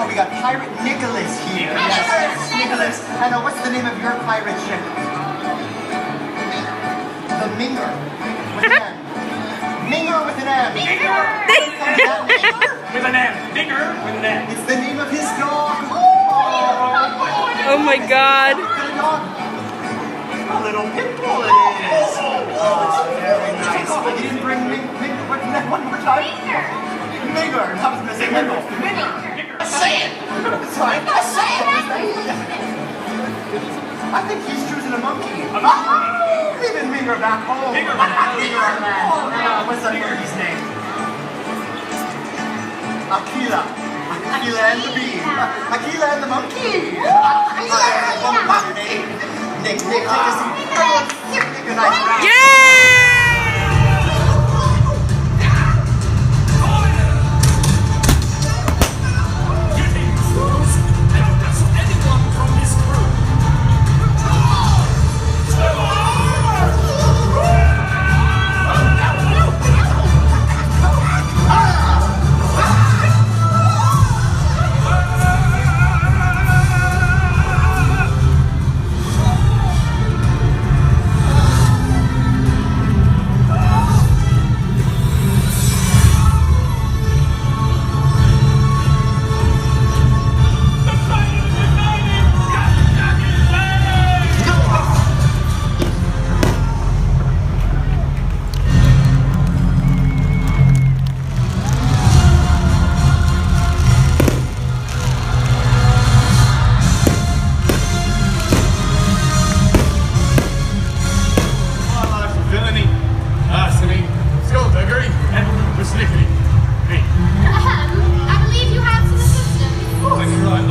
Oh, we got Pirate Nicholas here. Yes, Nicholas. And what's the name of your pirate ship? The Minger. With an M. Minger with an M. Minger! With an M. Minger with an M. It's the name of his dog. Oh my God. A little pit bull it is. Oh, it's very nice. You didn't bring what's that one more time? Minger. I was going to say Minger. Say it. Sorry. Say it. I think he's choosing a monkey. Leaving Minger back home. Minger on land. What's that monkey's name? Aquila. Aquila and the bee. Aquila and the monkey. Aquila and the monkey. Nick, take a seat. Take a nice round.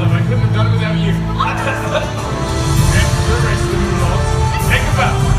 I couldn't have done it without you. And the rest of the dogs, take a bow.